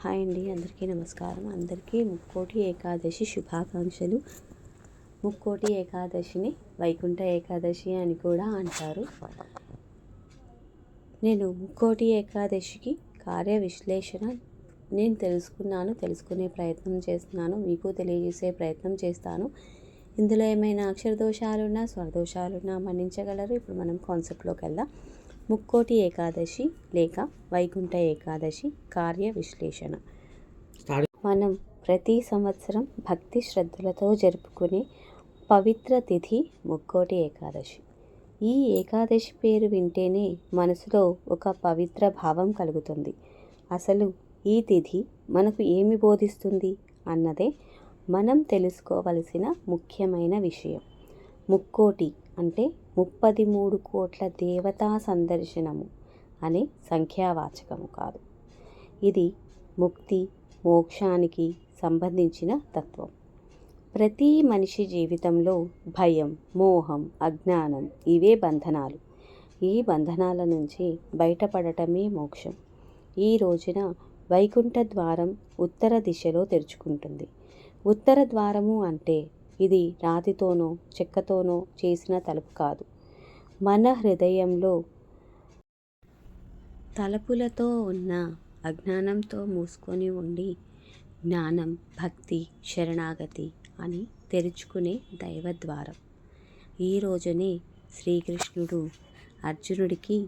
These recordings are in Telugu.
హాయ్ అండి, అందరికీ నమస్కారం. అందరికీ ముక్కోటి ఏకాదశి శుభాకాంక్షలు. ముక్కోటి ఏకాదశిని వైకుంఠ ఏకాదశి అని కూడా అంటారు. నేను ముక్కోటి ఏకాదశికి కార్య విశ్లేషణ తెలుసుకునే ప్రయత్నం చేస్తున్నాను. మీకు తెలియజేసే ప్రయత్నం చేస్తాను. ఇందులో ఏమైనా అక్షర దోషాలున్నా స్వరదోషాలున్నా మన్నించగలరు. ఇప్పుడు మనం కాన్సెప్ట్లోకి వెళ్దాం. ముక్కోటి ఏకాదశి లేక వైకుంఠ ఏకాదశి కార్య విశ్లేషణ. మనం ప్రతి సంవత్సరం భక్తి శ్రద్ధలతో జరుపుకునే పవిత్ర తిథి ముక్కోటి ఏకాదశి. ఈ ఏకాదశి పేరు వింటేనే మనసులో ఒక పవిత్ర భావం కలుగుతుంది. అసలు ఈ తిథి మనకు ఏమి బోధిస్తుంది అన్నదే మనం తెలుసుకోవలసిన ముఖ్యమైన విషయం. ముక్కోటి అంటే 33 కోట్ల దేవతా సందర్శనము అనే సంఖ్యావాచకము కాదు. ఇది ముక్తి మోక్షానికి సంబంధించిన తత్వం. ప్రతి మనిషి జీవితంలో భయం, మోహం, అజ్ఞానం ఇవే బంధనాలు. ఈ బంధనాల నుంచి బయటపడటమే మోక్షం. ఈ రోజున వైకుంఠ ద్వారం ఉత్తర దిశలో తెరుచుకుంటుంది. ఉత్తర ద్వారము అంటే ఇది రాతితోనో చెక్కతోనో చేసిన తలుపు కాదు. మన హృదయంలో తలుపులతో ఉన్న అజ్ఞానంతో మూసుకొని ఉండి జ్ఞానం, భక్తి, శరణాగతి అని తెరుచుకునే దైవద్వారం. ఈ రోజునే శ్రీకృష్ణుడు అర్జునుడికి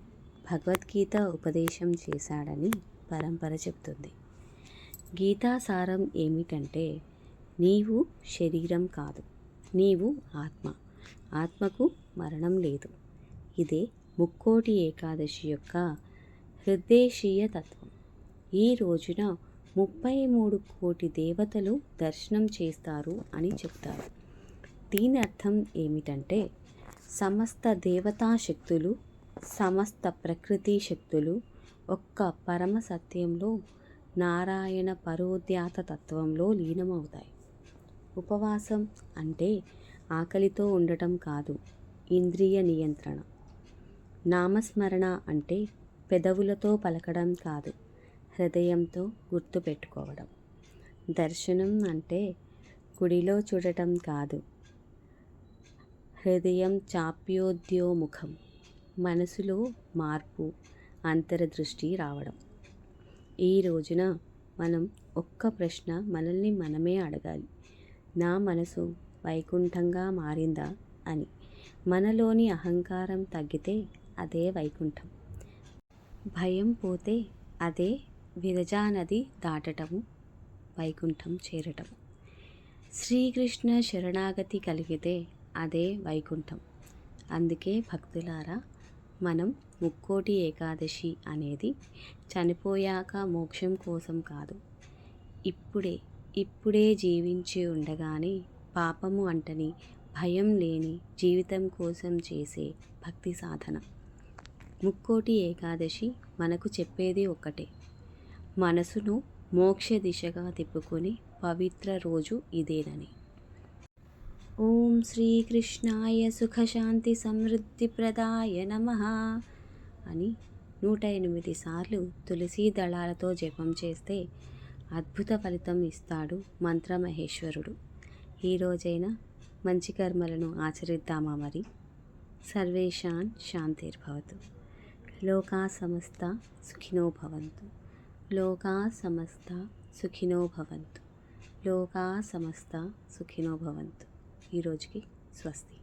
భగవద్గీత ఉపదేశం చేశాడని పరంపర చెబుతుంది. గీతాసారం ఏమిటంటే, నీవు శరీరం కాదు, నీవు ఆత్మ. ఆత్మకు మరణం లేదు. ఇదే ముక్కోటి ఏకాదశి యొక్క హృద్దేశీయ తత్వం. ఈ రోజున 33 కోటి దేవతలు దర్శనం చేస్తారు అని చెప్తారు. దీని అర్థం ఏమిటంటే, సమస్త దేవతా శక్తులు, సమస్త ప్రకృతి శక్తులు ఒక్క పరమ సత్యంలో నారాయణ పరోద్యాత తత్వంలో లీనమవుతాయి. ఉపవాసం అంటే ఆకలితో ఉండటం కాదు, ఇంద్రియ నియంత్రణ. నామస్మరణ అంటే పెదవులతో పలకడం కాదు, హృదయంతో గుర్తుపెట్టుకోవడం. దర్శనం అంటే గుడిలో చూడటం కాదు, హృదయం చాప్యోద్యోముఖం, మనసులో మార్పు, అంతర్దృష్టి రావడం. ఈ రోజున మనం ఒక్క ప్రశ్న మనల్ని మనమే అడగాలి. నా మనసు వైకుంఠంగా మారిందా అని. మనలోని అహంకారం తగ్గితే అదే వైకుంఠం. భయం పోతే అదే విరజానది దాటటము, వైకుంఠం చేరటము. శ్రీకృష్ణ శరణాగతి కలిగితే అదే వైకుంఠం. అందుకే భక్తులారా, మనం ముక్కోటి ఏకాదశి అనేది చనిపోయాక మోక్షం కోసం కాదు, ఇప్పుడే జీవించి ఉండగానే పాపము అంటని భయం లేని జీవితం కోసం చేసే భక్తి సాధన. ముక్కోటి ఏకాదశి మనకు చెప్పేది ఒక్కటే, మనసును మోక్ష దిశగా తిప్పుకొని పవిత్ర రోజు ఇదేనని. ఓం శ్రీకృష్ణాయ సుఖశాంతి సమృద్ధి ప్రదాయ నమః అని 108 సార్లు తులసీ దళాలతో జపం చేస్తే అద్భుత ఫలితం ఇస్తాడు మంత్రమహేశ్వరుడు. ఈ రోజైనా మంచి కర్మలను ఆచరిద్దామా మరి. సర్వేషాన్ శాంతిర్భవతు. లోకా సమస్త సుఖినో భవంతు. లోకా సమస్త సుఖినో భవంతు. లోకా సమస్త సుఖినో భవంతు. ఈరోజుకి స్వస్తి.